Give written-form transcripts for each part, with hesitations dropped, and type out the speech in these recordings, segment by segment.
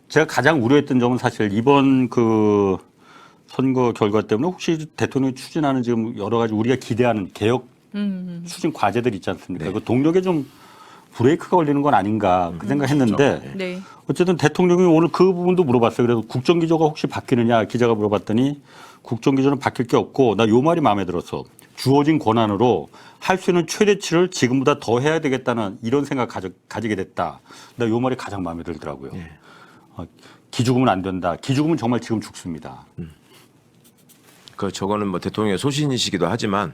제가 가장 우려했던 점은 사실 이번 그 선거 결과 때문에 혹시 대통령이 추진하는 지금 여러 가지 우리가 기대하는 개혁 추진 과제들 있지 않습니까? 네. 그 동력에 좀 브레이크가 걸리는 건 아닌가 그 생각했는데 그렇죠. 네. 어쨌든 대통령이 오늘 그 부분도 물어봤어요. 그래서 국정기조가 혹시 바뀌느냐 기자가 물어봤더니 국정기조는 바뀔 게 없고 나 요 말이 마음에 들어서 주어진 권한으로 할 수 있는 최대치를 지금보다 더 해야 되겠다는 이런 생각 가지게 됐다. 나 요 말이 가장 마음에 들더라고요. 네. 기죽으면 안 된다. 기죽으면 정말 지금 죽습니다. 그 저거는 뭐 대통령의 소신이시기도 하지만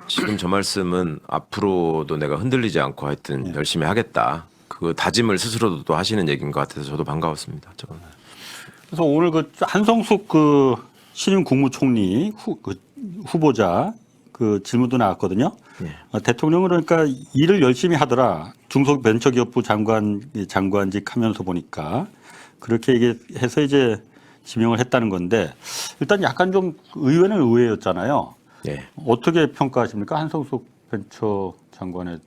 지금 저 말씀은 앞으로도 내가 흔들리지 않고 하여튼 열심히 하겠다. 그 다짐을 스스로도 또 하시는 얘기인 것 같아서 저도 반가웠습니다. 저거는. 그래서 오늘 그 한성숙 그 신임 국무총리 후보자 그 질문도 나왔거든요. 네. 대통령은 그러니까 일을 열심히 하더라. 중소벤처기업부 장관직 하면서 보니까 그렇게 얘기해서 이제 지명을 했다는 건데 일단 약간 좀 의외는 의외였잖아요. 네. 어떻게 평가하십니까? 한성숙 벤처 장관의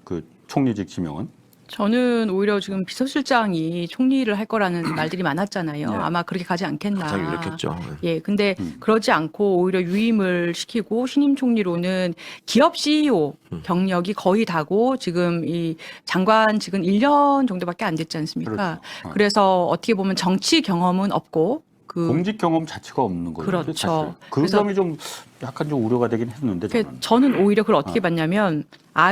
그 총리직 지명은? 저는 오히려 지금 비서실장이 총리를 할 거라는 말들이 많았잖아요. 네. 아마 그렇게 가지 않겠나. 가장 유력했죠. 예, 근데 그러지 않고 오히려 유임을 시키고 신임 총리로는 기업 CEO 경력이 거의 다고 지금 이 장관직은 1년 정도밖에 안 됐지 않습니까? 그렇죠. 그래서 어떻게 보면 정치 경험은 없고 그 공직 경험 자체가 없는 거예요. 그렇죠. 사실. 그 그래서 점이 좀 약간 좀 우려가 되긴 했는데 저는 오히려 그걸 어떻게 봤냐면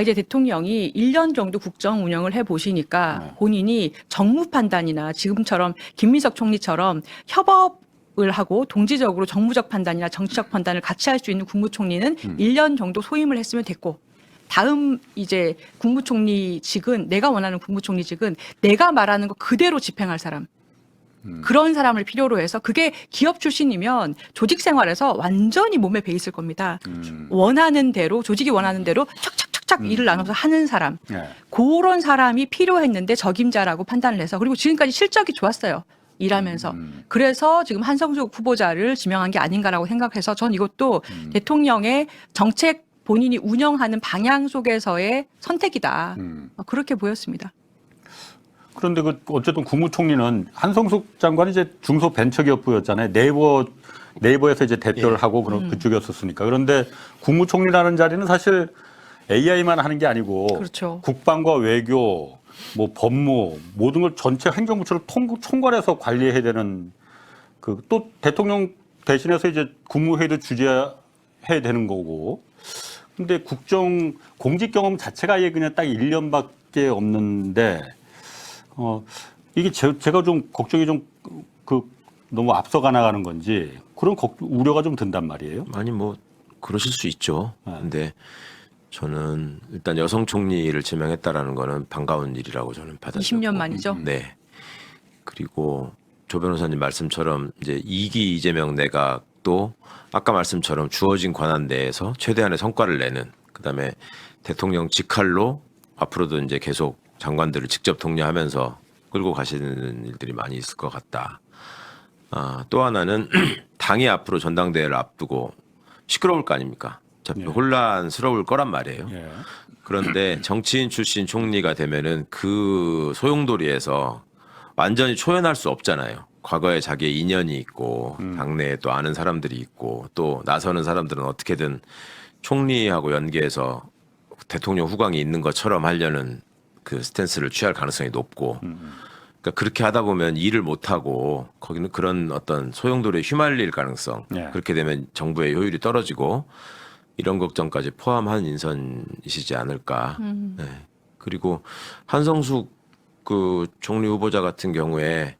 이제 대통령이 1년 정도 국정 운영을 해 보시니까 네. 본인이 정무 판단이나 지금처럼 김민석 총리처럼 협업을 하고 동지적으로 정무적 판단이나 정치적 판단을 같이 할 수 있는 국무총리는 1년 정도 소임을 했으면 됐고 다음 이제 국무총리직은 내가 원하는 국무총리직은 내가 말하는 거 그대로 집행할 사람. 그런 사람을 필요로 해서 그게 기업 출신이면 조직 생활에서 완전히 몸에 배 있을 겁니다. 원하는 대로 조직이 원하는 대로 척척척척 일을 나눠서 하는 사람. 네. 그런 사람이 필요했는데 적임자라고 판단을 해서 그리고 지금까지 실적이 좋았어요. 일하면서. 그래서 지금 한성숙 후보자를 지명한 게 아닌가라고 생각해서 전 이것도 대통령의 정책 본인이 운영하는 방향 속에서의 선택이다. 그렇게 보였습니다. 그런데 그 어쨌든 국무총리는 한성숙 장관이 이제 중소벤처기업부였잖아요. 네이버에서 이제 대표를 하고 그런 그쪽이었었으니까. 그런데 국무총리라는 자리는 사실 AI만 하는 게 아니고 그렇죠. 국방과 외교, 뭐 법무 모든 걸 전체 행정부처를 총괄해서 관리해야 되는 그 또 대통령 대신해서 이제 국무회의도 주재해야 되는 거고. 근데 공직 경험 자체가 아예 그냥 딱 1년밖에 없는데 이게 제가 좀 걱정이 좀 너무 앞서가 나가는 건지 그런 우려가 좀 든단 말이에요. 아니 뭐 그러실 수 있죠. 근데 저는 일단 여성 총리를 지명했다라는 거는 반가운 일이라고 저는 받아들였고 20년 만이죠. 네. 그리고 조 변호사님 말씀처럼 이제 2기 이재명 내각도 아까 말씀처럼 주어진 권한 내에서 최대한의 성과를 내는 그다음에 대통령 직할로 앞으로도 이제 계속 장관들을 직접 독려하면서 끌고 가시는 일들이 많이 있을 것 같다. 또 하나는 당이 앞으로 전당대회를 앞두고 시끄러울 거 아닙니까? 어차피 혼란스러울 거란 말이에요. 예. 그런데 정치인 출신 총리가 되면은 그 소용돌이에서 완전히 초연할 수 없잖아요. 과거에 자기의 인연이 있고 당내에 또 아는 사람들이 있고 또 나서는 사람들은 어떻게든 총리하고 연계해서 대통령 후광이 있는 것처럼 하려는 그 스탠스를 취할 가능성이 높고 그러니까 그렇게 하다 보면 일을 못하고 거기는 그런 어떤 소용돌이에 휘말릴 가능성 그렇게 되면 정부의 효율이 떨어지고 이런 걱정까지 포함한 인선이시지 않을까. 네. 그리고 한성숙 그 총리 후보자 같은 경우에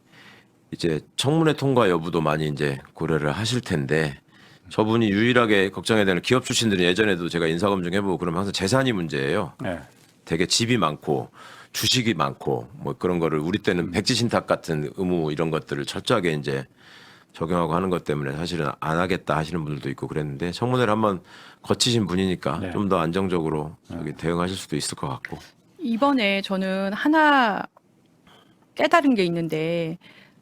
이제 청문회 통과 여부도 많이 이제 고려를 하실 텐데 저분이 유일하게 걱정해야 되는 기업 출신들은 예전에도 제가 인사검증해보고 그러면 항상 재산이 문제예요. 네. 되게 집이 많고 주식이 많고 뭐 그런 거를 우리 때는 백지신탁 같은 의무 이런 것들을 철저하게 이제 적용하고 하는 것 때문에 사실은 안 하겠다 하시는 분들도 있고 그랬는데 청문회를 한번 거치신 분이니까 좀 더 안정적으로 저기 대응하실 수도 있을 것 같고 이번에 저는 하나 깨달은 게 있는데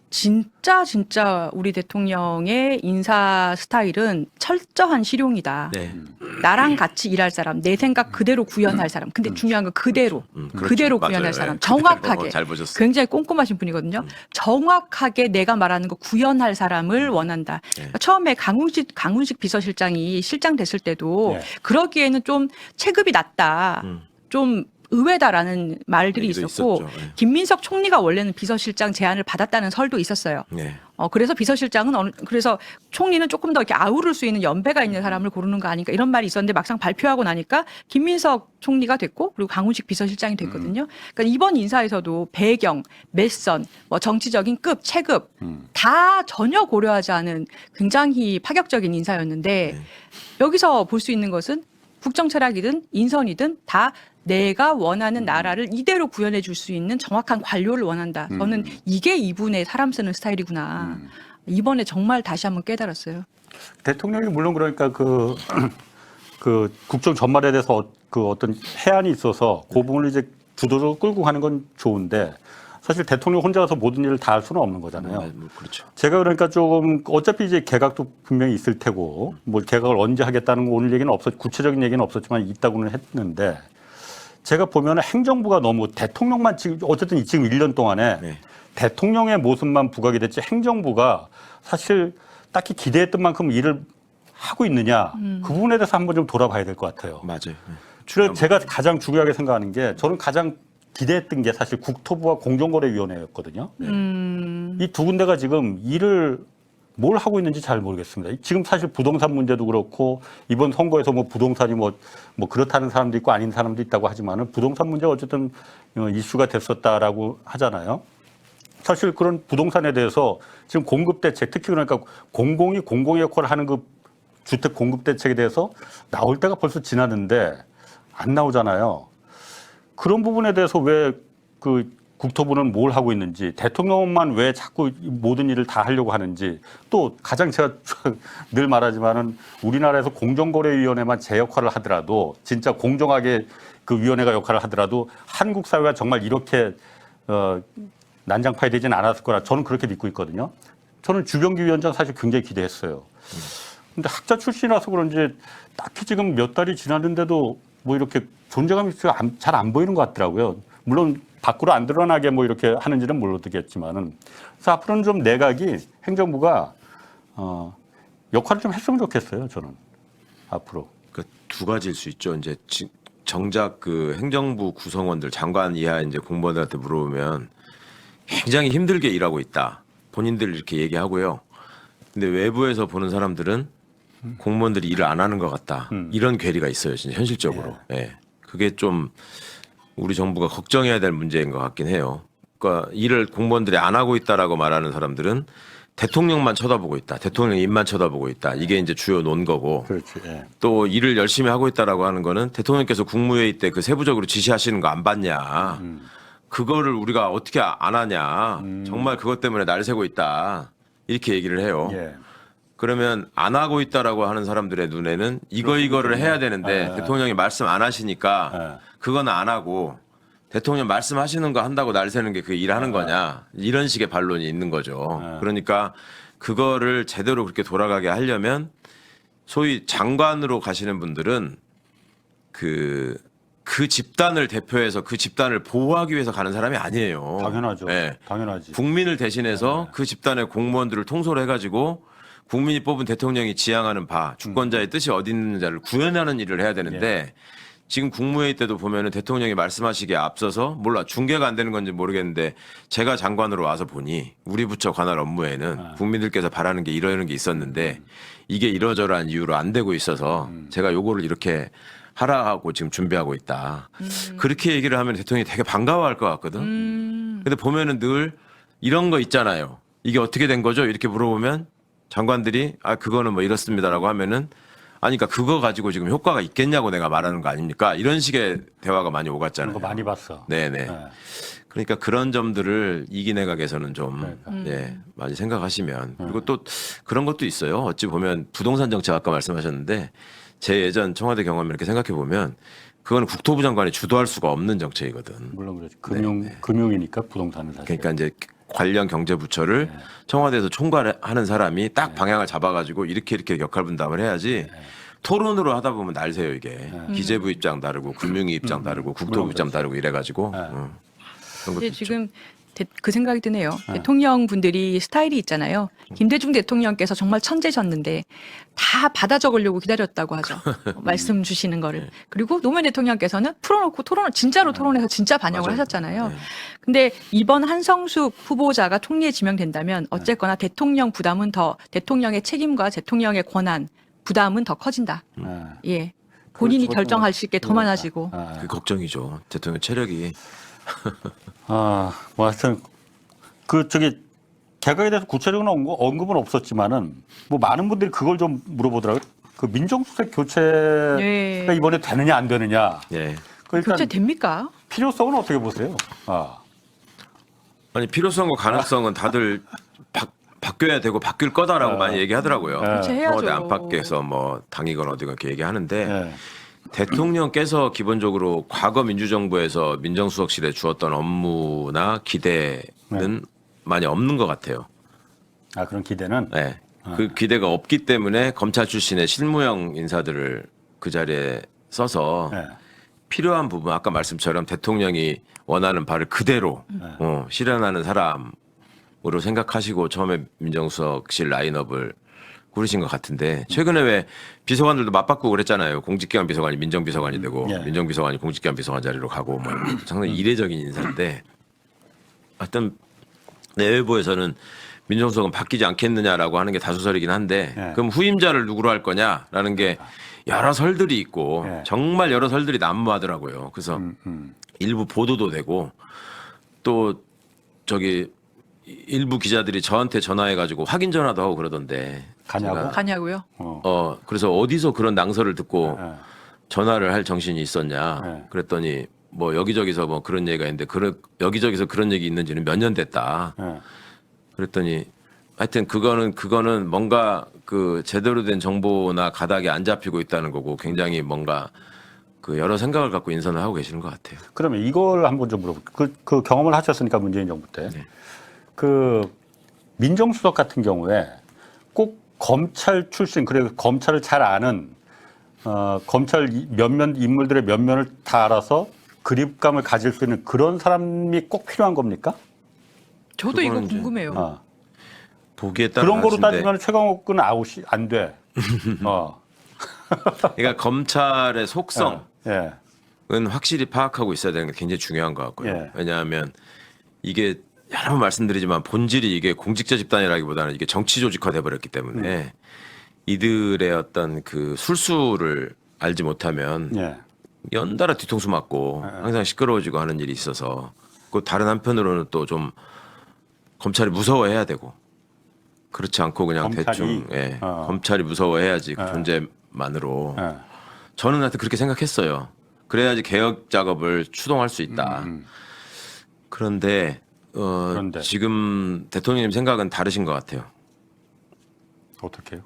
진짜 우리 대통령의 인사 스타일은 철저한 실용이다. 네. 나랑 같이 일할 사람, 내 생각 그대로 구현할 사람. 근데 중요한 건 그대로, 그렇죠. 그대로 맞아요. 구현할 예. 사람. 그대로 정확하게. 잘 보셨어요. 굉장히 꼼꼼하신 분이거든요. 정확하게 내가 말하는 거 구현할 사람을 원한다. 그러니까 처음에 강훈식 비서실장이 실장 됐을 때도 네. 그러기에는 좀 체급이 낮다. 좀 의외다라는 말들이 얘기도 있었고 있었죠. 네. 김민석 총리가 원래는 비서실장 제안을 받았다는 설도 있었어요. 네. 그래서 비서실장은 그래서 총리는 조금 더 이렇게 아우를 수 있는 연배가 있는 사람을 고르는 거 아닌가 이런 말이 있었는데 막상 발표하고 나니까 김민석 총리가 됐고 그리고 강훈식 비서실장이 됐거든요. 그러니까 이번 인사에서도 배경, med선, 뭐 정치적인 급, 체급 다 전혀 고려하지 않은 굉장히 파격적인 인사였는데 여기서 볼 수 있는 것은 국정 철학이든 인선이든 다 내가 원하는 나라를 이대로 구현해 줄 수 있는 정확한 관료를 원한다. 저는 이게 이분의 사람 쓰는 스타일이구나. 이번에 정말 다시 한번 깨달았어요. 대통령이 물론 그러니까 그 국정 전말에 대해서 그 어떤 해안이 있어서 그 부분을 이제 주도적으로 끌고 가는 건 좋은데 사실 대통령 혼자서 모든 일을 다 할 수는 없는 거잖아요. 뭐 그렇죠. 제가 그러니까 조금 어차피 이제 개각도 분명히 있을 테고 뭐 개각을 언제 하겠다는 거 오늘 얘기는 구체적인 얘기는 없었지만 있다고는 했는데 제가 보면 행정부가 너무 대통령만 지금 어쨌든 지금 1년 동안에 네. 대통령의 모습만 부각이 됐지 행정부가 사실 딱히 기대했던 만큼 일을 하고 있느냐 그 부분에 대해서 한번 좀 돌아봐야 될 것 같아요. 맞아요. 그래서 제가 가장 중요하게 생각하는 게 저는 가장 기대했던 게 사실 국토부와 공정거래위원회였거든요. 이 두 군데가 지금 일을 뭘 하고 있는지 잘 모르겠습니다. 지금 사실 부동산 문제도 그렇고 이번 선거에서 뭐 부동산이 뭐 그렇다는 사람도 있고 아닌 사람도 있다고 하지만은 부동산 문제가 어쨌든 이슈가 됐었다라고 하잖아요. 사실 그런 부동산에 대해서 지금 공급 대책 특히 그러니까 공공이 공공의 역할을 하는 그 주택 공급 대책에 대해서 나올 때가 벌써 지났는데 안 나오잖아요. 그런 부분에 대해서 왜 그 국토부는 뭘 하고 있는지 대통령만 왜 자꾸 모든 일을 다 하려고 하는지 또 가장 제가 늘 말하지만은 우리나라에서 공정거래위원회만 제 역할을 하더라도 진짜 공정하게 그 위원회가 역할을 하더라도 한국 사회가 정말 이렇게 난장판이 되진 않았을 거라 저는 그렇게 믿고 있거든요. 저는 주병기 위원장 사실 굉장히 기대했어요. 근데 학자 출신이라서 그런지 딱히 지금 몇 달이 지났는데도 뭐 이렇게 존재감이 잘 안 보이는 것 같더라고요. 물론 밖으로 안 드러나게 뭐 이렇게 하는지는 모르겠지만은 그래서 앞으로는 좀 내각이 행정부가 역할을 좀 했으면 좋겠어요. 저는 앞으로. 그 두 가지일 수 있죠. 이제 정작 그 행정부 구성원들 장관 이하 이제 공무원들한테 물어보면 굉장히 힘들게 일하고 있다. 본인들 이렇게 얘기하고요. 근데 외부에서 보는 사람들은 공무원들이 일을 안 하는 것 같다. 이런 괴리가 있어요. 진짜 현실적으로. 예. 그게 좀 우리 정부가 걱정해야 될 문제인 것 같긴 해요. 그러니까 일을 공무원들이 안 하고 있다라고 말하는 사람들은 대통령만 쳐다보고 있다. 대통령 입만 쳐다보고 있다. 이게 이제 주요 논거고. 그렇지. 예. 또 일을 열심히 하고 있다라고 하는 거는 대통령께서 국무회의 때 그 세부적으로 지시하시는 거 안 봤냐. 그거를 우리가 어떻게 안 하냐. 정말 그것 때문에 날 새고 있다. 이렇게 얘기를 해요. 예. 그러면 안 하고 있다라고 하는 사람들의 눈에는 이거를 해야 되는데 대통령이 말씀 안 하시니까 그건 안 하고 대통령 말씀하시는 거 한다고 날 새는 게 그게 일하는 거냐 이런 식의 반론이 있는 거죠. 그러니까 그거를 제대로 그렇게 돌아가게 하려면 소위 장관으로 가시는 분들은 그 집단을 대표해서 그 집단을 보호하기 위해서 가는 사람이 아니에요. 당연하죠. 네. 당연하지. 국민을 대신해서 그 집단의 공무원들을 통솔 해가지고 국민이 뽑은 대통령이 지향하는 바 주권자의 뜻이 어디 있는지를 구현하는 일을 해야 되는데 지금 국무회의 때도 보면은 대통령이 말씀하시기에 앞서서 몰라 중계가 안 되는 건지 모르겠는데 제가 장관으로 와서 보니 우리 부처 관할 업무에는 국민들께서 바라는 게 이러는 게 있었는데 이게 이러저러한 이유로 안 되고 있어서 제가 요거를 이렇게 하라 하고 지금 준비하고 있다. 그렇게 얘기를 하면 대통령이 되게 반가워할 것 같거든. 근데 보면은 늘 이런 거 있잖아요. 이게 어떻게 된 거죠? 이렇게 물어보면 장관들이 그거는 뭐 이렇습니다라고 하면은 그러니까 그거 가지고 지금 효과가 있겠냐고 내가 말하는 거 아닙니까? 이런 식의 대화가 많이 오갔잖아요. 그거 많이 봤어. 네네. 네. 그러니까 그런 점들을 이기 내각에서는 좀 많이 생각하시면 그리고 또 그런 것도 있어요. 어찌 보면 부동산 정책 아까 말씀하셨는데 제 예전 청와대 경험 이렇게 생각해 보면 그건 국토부 장관이 주도할 수가 없는 정책이거든. 물론 그렇지. 금융이니까 부동산은 사실. 그러니까 이제 관련 경제부처를 청와대에서 총괄하는 사람이 딱 방향을 잡아가지고 이렇게 역할 분담을 해야지 토론으로 하다 보면 날새요 이게. 기재부 입장 다르고 금융위 입장 다르고 국토부 입장 다르고 이래가지고 그런 것도 이제 있죠. 지금 그 생각이 드네요. 대통령 분들이 스타일이 있잖아요. 김대중 대통령께서 정말 천재셨는데 다 받아 적으려고 기다렸다고 하죠. 말씀 주시는 거를. 그리고 노무현 대통령께서는 풀어놓고 진짜로 토론해서 진짜 반영을 맞아요. 하셨잖아요. 근데 이번 한성숙 후보자가 총리에 지명된다면 어쨌거나 대통령 부담은 대통령의 책임과 대통령의 권한 부담은 더 커진다. 예. 본인이 그렇죠. 결정할 수 있게 더 많아지고. 그 걱정이죠. 대통령 체력이. 뭐 하여튼 개각에 대해서 구체적인 언급은 없었지만은 뭐 많은 분들이 그걸 좀 물어보더라고요. 그 민정수석 교체가 네. 이번에 되느냐 안 되느냐. 예. 그 일단 교체 됩니까? 필요성은 어떻게 보세요? 아니 필요성과 가능성은 다들 바뀌어야 되고 바뀔 거다라고 많이 얘기하더라고요. 교체해야죠. 청와대 안팎에서 뭐 당이건 어디건 이렇게 얘기하는데 예. 대통령께서 기본적으로 과거 민주정부에서 민정수석실에 주었던 업무나 기대는 많이 없는 것 같아요. 그런 기대는 네. 그 기대가 없기 때문에 검찰 출신의 실무형 인사들을 그 자리에 써서 예. 필요한 부분 아까 말씀처럼 대통령이 원하는 바를 그대로 실현하는 사람으로 생각하시고 처음에 민정수석실 라인업을 고르신 것 같은데 최근에 왜 비서관들도 맞바꾸고 그랬잖아요. 공직기관 비서관이 민정비서관이 되고 예. 민정비서관이 공직기관 비서관 자리로 가고 뭐 상당히 이례적인 인사인데 하여튼 내외부에서는 민정수석은 바뀌지 않겠느냐라고 하는 게 다수설이긴 한데 예. 그럼 후임자를 누구로 할 거냐라는 게 여러 설들이 있고 예. 정말 여러 설들이 난무하더라고요. 그래서 일부 보도도 되고 또 일부 기자들이 저한테 전화해가지고 확인 전화도 하고 그러던데 가냐고? 제가 가냐고요? 그래서 어디서 그런 낭설을 듣고 예. 전화를 할 정신이 있었냐 네. 그랬더니 뭐 여기저기서 뭐 그런 얘기가 있는데 여기저기서 그런 얘기 있는지는 몇 년 됐다 예. 그랬더니 하여튼 그거는 뭔가 그 제대로 된 정보나 가닥이 안 잡히고 있다는 거고 굉장히 뭔가 그 여러 생각을 갖고 인선을 하고 계시는 것 같아요. 그러면 이걸 한번 좀 물어볼게요. 그 경험을 하셨으니까 문재인 정부 때. 네. 그 민정수석 같은 경우에 꼭 검찰 출신, 그래 검찰을 잘 아는 검찰 몇몇 인물들의 면면을 다 알아서 그립감을 가질 수 있는 그런 사람이 꼭 필요한 겁니까? 저도 이거 그거는 이제- 궁금해요. 보기에 따라 그런 거로 다른데 따지면 최강욱은 아웃이 안 돼. 그러니까 검찰의 속성은 예. 확실히 파악하고 있어야 되는 게 굉장히 중요한 것 같고요. 예. 왜냐하면 이게 여러 번 말씀드리지만 본질이 이게 공직자 집단이라기보다는 이게 정치 조직화돼 버렸기 때문에 이들의 어떤 그 술수를 알지 못하면 예. 연달아 뒤통수 맞고 항상 시끄러워지고 하는 일이 있어서 그 다른 한편으로는 또 좀 검찰이 무서워해야 되고 그렇지 않고 그냥 검찰이? 대충 검찰이 무서워해야지 그 존재만으로 예. 저는 하여튼 그렇게 생각했어요. 그래야지 개혁 작업을 추동할 수 있다. 그런데 그런데. 지금 대통령님 생각은 다르신 것 같아요. 어떻게요?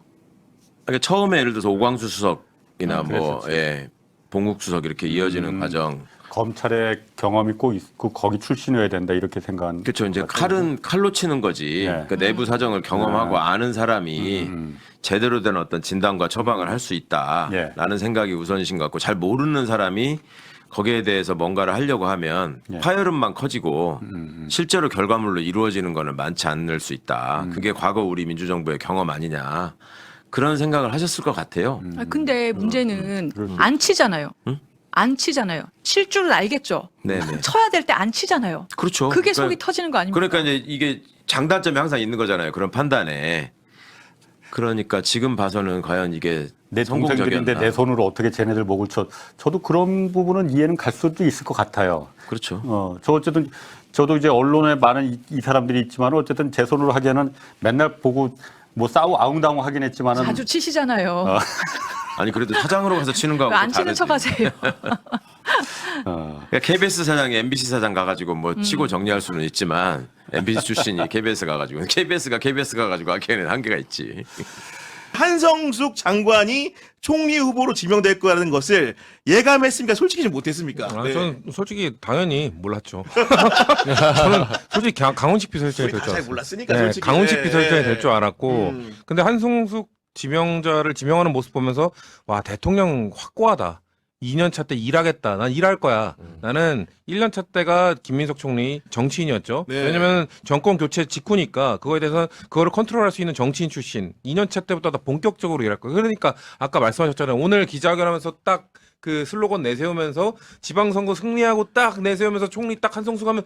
그러니까 처음에 예를 들어서 오광수 수석이나 뭐 그랬었지. 봉국 수석 이렇게 이어지는 과정. 검찰의 경험이 꼭 있고 거기 출신이어야 된다 이렇게 생각하는. 그렇죠. 이제 것 같아요. 칼은 칼로 치는 거지. 네. 그러니까 내부 사정을 경험하고 아는 사람이 제대로 된 어떤 진단과 처방을 할 수 있다라는 생각이 우선이신 것 같고 잘 모르는 사람이 거기에 대해서 뭔가를 하려고 하면 파열음만 커지고 실제로 결과물로 이루어지는 거는 많지 않을 수 있다. 그게 과거 우리 민주정부의 경험 아니냐. 그런 생각을 하셨을 것 같아요. 근데 문제는 안 치잖아요. 안 치잖아요. 칠 줄은 알겠죠. 네네. 쳐야 될 때 안 치잖아요. 그렇죠. 그게 그러니까- 속이 터지는 거 아닙니까? 그러니까 이제 이게 장단점이 항상 있는 거잖아요. 그런 판단에. 그러니까 지금 봐서는 과연 이게 내 동생들인데 성공적이었나. 내 손으로 어떻게 쟤네들 목을 쳐. 저도 그런 부분은 이해는 갈 수도 있을 것 같아요. 그렇죠. 저 어쨌든 저도 이제 언론에 많은 이 사람들이 있지만 어쨌든 제 손으로 하기에는 맨날 보고 뭐 아웅다웅 하긴 했지만은 자주 치시잖아요. 아니 그래도 사장으로 가서 치는 거하고 안 치는 척 하세요. 그러니까 KBS 사장이 MBC 사장 가가지고 뭐 치고 정리할 수는 있지만 MBC 출신이 KBS 가가지고 KBS가 가가지고 하기에는 한계가 있지. 한성숙 장관이 총리 후보로 지명될 거라는 것을 예감했습니까? 솔직히 좀 못했습니까? 네. 저는 솔직히 당연히 몰랐죠. 저는 솔직히 강훈식 비서실장이 될 줄 잘 알았어요. 몰랐으니까 네, 솔직히. 강훈식 네. 비서실장이 될 줄 알았고, 음. 근데 한성숙 지명자를 지명하는 모습 보면서 와 대통령 확고하다. 2년 차 때 일하겠다. 난 일할 거야. 나는 1년 차 때가 김민석 총리 정치인이었죠. 네. 왜냐면 정권 교체 직후니까 그거에 대해서 그거를 컨트롤할 수 있는 정치인 출신. 2년 차 때부터 다 본격적으로 일할 거야. 그러니까 아까 말씀하셨잖아요. 오늘 기자회견하면서 딱 그 슬로건 내세우면서 지방선거 승리하고 딱 내세우면서 총리 딱 한성숙 하면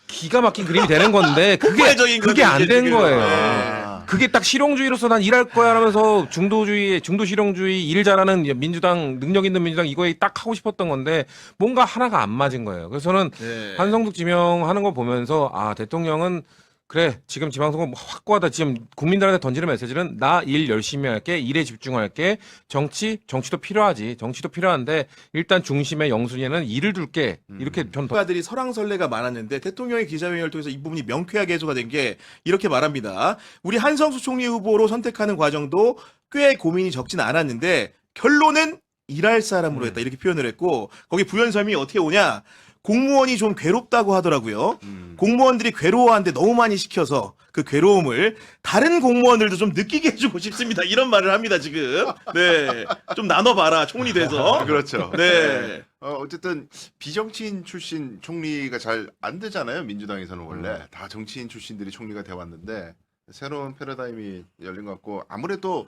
기가 막힌 그림이 되는 건데 폭발적인 그게 안 건데, 된 지금. 거예요. 아. 그게 딱 실용주의로서 난 일할 거야 하면서 중도 실용주의 일 잘하는 민주당 능력 있는 민주당 이거에 딱 하고 싶었던 건데 뭔가 하나가 안 맞은 거예요. 그래서 저는 네. 한성숙 지명하는 거 보면서 아 대통령은 그래 지금 지방선거 확고하다. 지금 국민들한테 던지는 메시지는 나 일 열심히 할게. 일에 집중할게. 정치도 필요하지. 정치도 필요한데 일단 중심에 영순위에는 일을 둘게. 이렇게 저는 국가들이 설왕설래가 많았는데 대통령의 기자회견을 통해서 이 부분이 명쾌하게 해소가 된 게 이렇게 말합니다. 우리 한성수 총리 후보로 선택하는 과정도 꽤 고민이 적진 않았는데 결론은 일할 사람으로 했다 이렇게 표현을 했고 거기 부연설명이 어떻게 오냐 공무원이 좀 괴롭다고 하더라고요. 공무원들이 괴로워하는데 너무 많이 시켜서 그 괴로움을 다른 공무원들도 좀 느끼게 해주고 싶습니다. 이런 말을 합니다 지금. 네, 좀 나눠봐라 총리 돼서. 그렇죠. 네. 어쨌든 비정치인 출신 총리가 잘 안 되잖아요. 민주당에서는 원래 다 정치인 출신들이 총리가 돼 왔는데 새로운 패러다임이 열린 것 같고 아무래도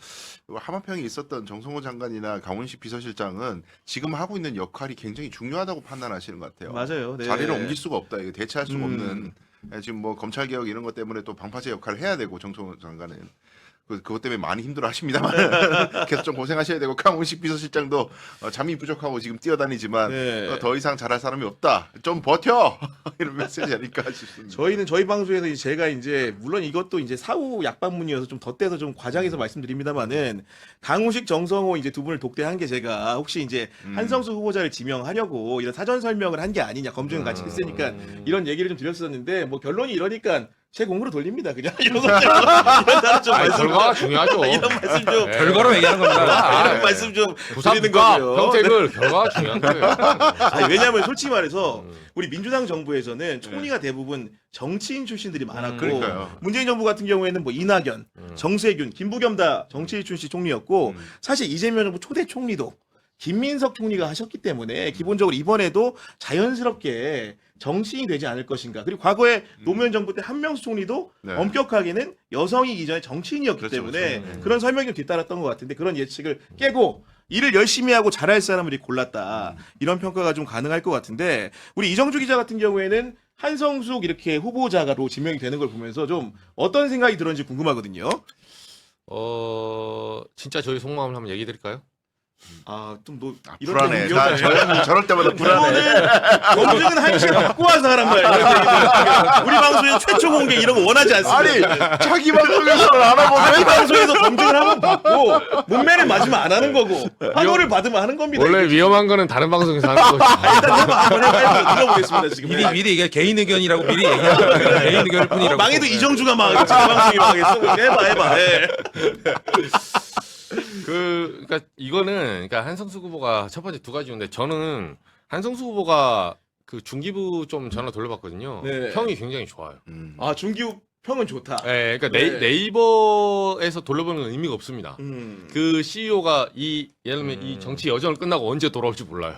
하마평에 있었던 정성호 장관이나 강훈식 비서실장은 지금 하고 있는 역할이 굉장히 중요하다고 판단하시는 것 같아요. 맞아요. 네. 자리를 옮길 수가 없다. 이거 대체할 수가 음. 없는 지금 뭐 검찰 개혁 이런 것 때문에 또 방파제 역할을 해야 되고 정성호 장관은 그것 때문에 많이 힘들어하십니다만 계속 좀 고생하셔야 되고 강훈식 비서실장도 잠이 부족하고 지금 뛰어다니지만 네. 더 이상 잘할 사람이 없다. 좀 버텨 이런 메시지 아닐까 싶습니다. 저희는 저희 방송에서 이제 제가 이제 물론 이것도 이제 사후 약방문이어서 좀 덧대서 좀 과장해서 말씀드립니다만은 강훈식 정성호 이제 두 분을 독대한 게 제가 혹시 이제 한성수 후보자를 지명하려고 이런 사전 설명을 한 게 아니냐 검증을 같이 했으니까 이런 얘기를 좀 드렸었는데 뭐 결론이 이러니까 제 공으로 돌립니다 그냥 이런 거 이런 좀 말씀 결과가 중요하죠. 이런 말씀 좀 네. 결과로 얘기하는 겁니다. 이런 말씀 좀 부산 드리는 국가 거고요. 평택을 결과가 중요한 거예요. 아니, 왜냐하면 솔직히 말해서 우리 민주당 정부에서는 총리가 대부분 정치인 출신들이 많았고 그러니까요. 문재인 정부 같은 경우에는 뭐 이낙연, 정세균, 김부겸 다 정치인 출신 총리였고 사실 이재명 정부 초대 총리도 김민석 총리가 하셨기 때문에 기본적으로 이번에도 자연스럽게 정치인이 되지 않을 것인가. 그리고 과거에 노무현 정부 때 한명수 총리도 네. 엄격하게는 여성이기 전에 정치인이었기 그렇죠, 때문에 그렇죠. 그런 설명이 좀 뒤따랐던 것 같은데 그런 예측을 깨고 일을 열심히 하고 잘할 사람을 골랐다. 이런 평가가 좀 가능할 것 같은데 우리 이정주 기자 같은 경우에는 한성숙 이렇게 후보자로 지명이 되는 걸 보면서 좀 어떤 생각이 들었는지 궁금하거든요. 진짜 저희 속마음을 한번 얘기 드릴까요? 아, 좀 너 불안해. 나 저럴 때마다 불안해. 검증은 한시에 받고 와서 하란 말이야. 이런 얘기들. 우리 방송에서 최초 공개 이런 거 원하지 않습니다. 아니 자기 방송에서는 안 하고 자기 방송에서 검증을 하면 받고 문매를 맞으면 안 하는 거고 환호를 받으면 하는 겁니다. 원래 이게. 위험한 거는 다른 방송에서 하는 거죠. 일단 한번 해봐요. 들어보겠습니다. 지금. 미리 이게 개인 의견이라고 미리 얘기하는 거예요. 개인 의견일 뿐이라고. 망해도 이정주가 망하겠지. 그 방송이 망하겠어. 해봐. 예. 그러니까 이거는 그러니까 한성수 후보가 첫 번째 두 가지인데 저는 한성수 후보가 그 중기부 좀 전화 돌려봤거든요. 네. 평이 굉장히 좋아요. 아, 중기욱 평은 좋다. 네, 그러니까 네. 네이버에서 돌려보는 건 의미가 없습니다. 그 CEO가 예를 들면 이 정치 여정을 끝나고 언제 돌아올지 몰라요.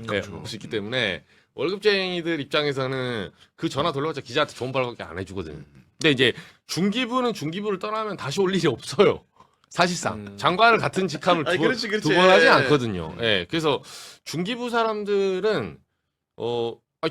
네, 볼 수 있기 때문에 월급쟁이들 입장에서는 그 전화 돌려봤자 기자한테 좋은 발밖에 안 해주거든요. 근데 이제 중기부는 중기부를 떠나면 다시 올 일이 없어요. 사실상 장관을 같은 직함을 아니, 두 그렇지. 번 하지 않거든요. 예, 그래서 중기부 사람들은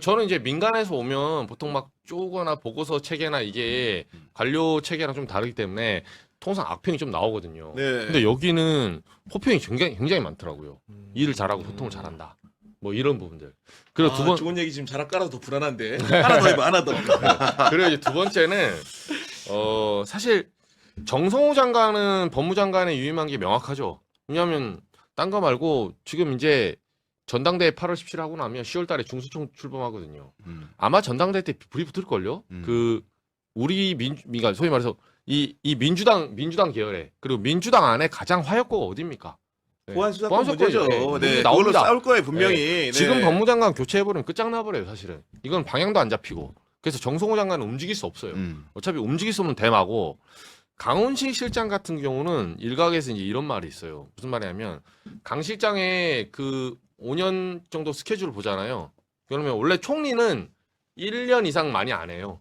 저는 이제 민간에서 오면 보통 막 쪼거나 보고서 체계나 이게 관료 체계랑 좀 다르기 때문에 통상 악평이 좀 나오거든요. 네. 근데 여기는 호평이 굉장히 많더라고요. 일을 잘하고 소통을 잘한다. 뭐 이런 부분들. 그리고 두 번, 좋은 얘기 지금 자락 깔아서 더 불안한데. 하나 더 해봐. 하나 더. 그리고 이제 두 번째는 사실 정성호 장관은 법무장관에 유임한 게 명확하죠. 왜냐하면 딴 거 말고 지금 이제 전당대회 8월 17일 하고 나면 10월 달에 중수청 출범하거든요. 아마 전당대회 때 불이 붙을걸요? 그 우리 민주가 소위 말해서 이 민주당 계열에 그리고 민주당 안에 가장 화약고가 어디입니까? 네. 보안수사권 문제죠. 네. 네, 그걸로 나옵니다. 싸울 거예요 분명히. 네. 네. 지금 법무장관 교체해버리면 끝장나버려요 사실은. 이건 방향도 안 잡히고. 그래서 정성호 장관은 움직일 수 없어요. 어차피 움직일 수 없는 대마고 강원식 실장 같은 경우는 일각에서 이제 이런 말이 있어요. 무슨 말이냐면 강 실장의 그 5년 정도 스케줄을 보잖아요. 그러면 원래 총리는 1년 이상 많이 안 해요.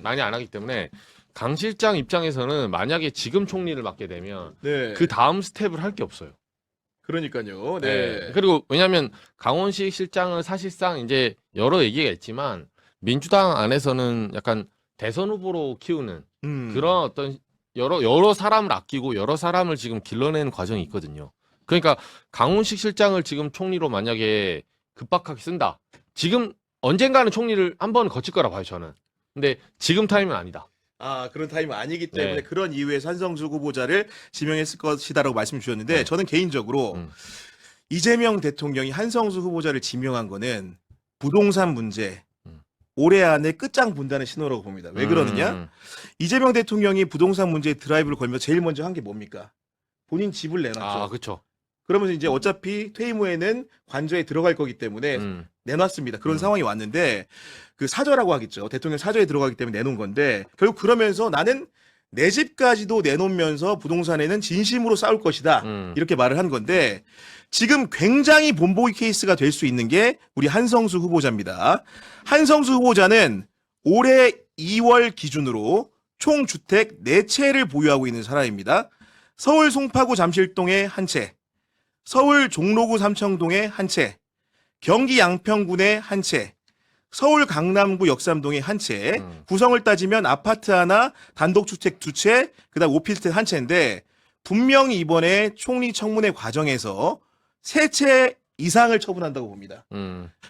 많이 안 하기 때문에 강 실장 입장에서는 만약에 지금 총리를 맡게 되면 네. 그 다음 스텝을 할 게 없어요. 그러니까요. 네. 그리고 왜냐하면 강원식 실장은 사실상 이제 여러 얘기가 있지만 민주당 안에서는 약간 대선 후보로 키우는 그런 어떤 여러 사람을 아끼고 여러 사람을 지금 길러내는 과정이 있거든요. 그러니까 강원식 실장을 지금 총리로 만약에 급박하게 쓴다. 지금 언젠가는 총리를 한번 거칠 거라 봐요 저는. 근데 지금 타임은 아니다. 아, 그런 타임은 아니기 때문에 네. 그런 이유에 한성수 후보자를 지명했을 것이다라고 말씀 주셨는데 네. 저는 개인적으로 이재명 대통령이 한성수 후보자를 지명한 거는 부동산 문제 올해 안에 끝장 본다는 신호라고 봅니다. 왜 그러느냐? 이재명 대통령이 부동산 문제에 드라이브를 걸며 제일 먼저 한 게 뭡니까? 본인 집을 내놨죠. 아 그렇죠. 그러면서 이제 어차피 퇴임 후에는 관저에 들어갈 거기 때문에 내놨습니다. 그런 상황이 왔는데 그 사저라고 하겠죠. 대통령 사저에 들어가기 때문에 내놓은 건데 결국 그러면서 나는 내 집까지도 내놓으면서 부동산에는 진심으로 싸울 것이다. 이렇게 말을 한 건데 지금 굉장히 본보기 케이스가 될 수 있는 게 우리 한성수 후보자입니다. 한성수 후보자는 올해 2월 기준으로 총 주택 4채를 보유하고 있는 사람입니다. 서울 송파구 잠실동에 한 채, 서울 종로구 삼청동에 한 채, 경기 양평군에 한 채, 서울 강남구 역삼동에 한 채, 구성을 따지면 아파트 하나, 단독주택 2채, 그다음 오피스텔 한 채인데 분명히 이번에 총리 청문회 과정에서 3채 이상을 처분한다고 봅니다.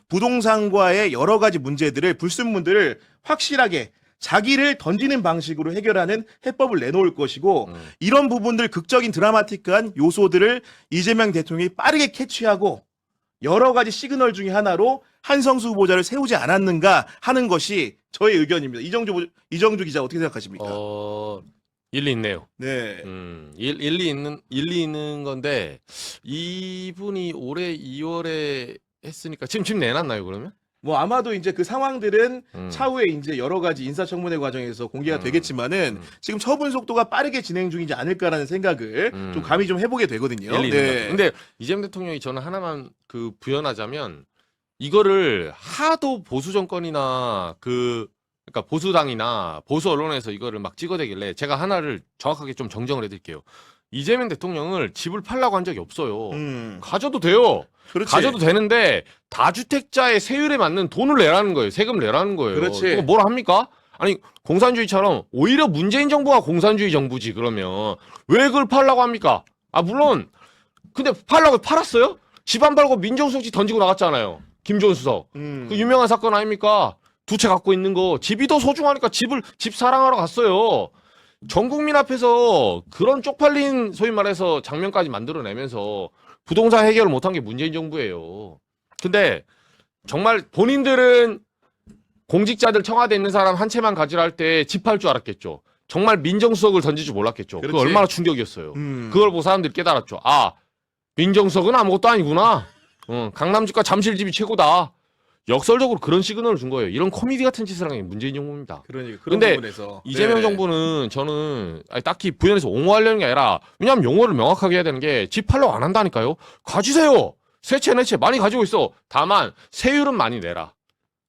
부동산과의 여러 가지 문제들을 불순물들을 확실하게 자기를 던지는 방식으로 해결하는 해법을 내놓을 것이고 이런 부분들 극적인 드라마틱한 요소들을 이재명 대통령이 빠르게 캐치하고 여러 가지 시그널 중에 하나로 한성수 후보자를 세우지 않았는가 하는 것이 저의 의견입니다. 이정주 기자 어떻게 생각하십니까? 일리 있네요. 네. 일리 있는 건데 이분이 올해 2월에 했으니까 지금 내놨나요 그러면? 뭐 아마도 이제 그 상황들은 차후에 이제 여러 가지 인사청문회 과정에서 공개가 되겠지만은 지금 처분 속도가 빠르게 진행 중이지 않을까라는 생각을 좀 감히 좀 해보게 되거든요. 일리 있는 것 같아요. 근데 이재명 대통령이 저는 하나만 그 부연하자면 이거를 하도 보수 정권이나 그러니까 보수당이나 보수 언론에서 이거를 막 찍어대길래 제가 하나를 정확하게 좀 정정을 해드릴게요. 이재명 대통령을 집을 팔라고 한 적이 없어요. 가져도 돼요. 그렇지. 가져도 되는데 다주택자의 세율에 맞는 돈을 내라는 거예요. 세금 내라는 거예요. 그렇지. 이거 뭘 합니까? 아니 공산주의처럼 오히려 문재인 정부가 공산주의 정부지 그러면 왜 그걸 팔라고 합니까? 아 물론 근데 팔라고 팔았어요? 집 안 팔고 민정수석지 던지고 나갔잖아요. 김종인 수석. 그 유명한 사건 아닙니까? 2채 갖고 있는 거. 집이 더 소중하니까 집 사랑하러 갔어요. 전 국민 앞에서 그런 쪽팔린 소위 말해서 장면까지 만들어내면서 부동산 해결을 못한 게 문재인 정부예요. 근데 정말 본인들은 공직자들 청와대에 있는 사람 한 채만 가지라 할 때 집 팔 줄 알았겠죠. 정말 민정수석을 던질 줄 몰랐겠죠. 그거 그렇지. 얼마나 충격이었어요. 그걸 보고 사람들이 깨달았죠. 아, 민정수석은 아무것도 아니구나. 강남집과 잠실집이 최고다. 역설적으로 그런 시그널을 준 거예요. 이런 코미디 같은 짓을 한 게 문재인 정부입니다. 그러니까 그런 근데 부분에서 이재명 네. 정부는 저는 딱히 부연해서 옹호하려는 게 아니라 왜냐하면 용어를 명확하게 해야 되는 게 집 팔려고 안 한다니까요. 가지세요. 세 채, 네 채 많이 가지고 있어. 다만 세율은 많이 내라.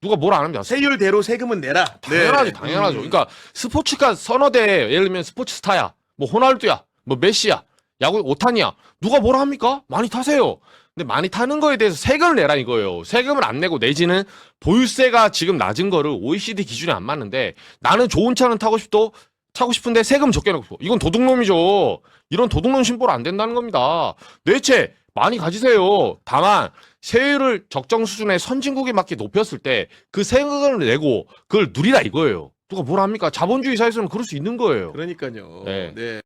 누가 뭘 안 합니다. 세율대로 세금은 내라. 당연하죠. 네. 당연하죠. 그러니까 스포츠카 선호대 예를 들면 스포츠 스타야. 뭐 호날두야. 뭐 메시야. 야구 오타니야. 누가 뭐라 합니까? 많이 타세요. 근데 많이 타는 거에 대해서 세금을 내라 이거예요. 세금을 안 내고 내지는 보유세가 지금 낮은 거를 OECD 기준에 안 맞는데 나는 좋은 차는 타고 싶은데 세금 적게 내고 이건 도둑놈이죠. 이런 도둑놈 신보로 안 된다는 겁니다. 네 채 많이 가지세요. 다만 세율을 적정 수준의 선진국에 맞게 높였을 때 그 세금을 내고 그걸 누리라 이거예요. 누가 뭘 합니까? 자본주의 사회에서는 그럴 수 있는 거예요. 그러니까요. 네. 네.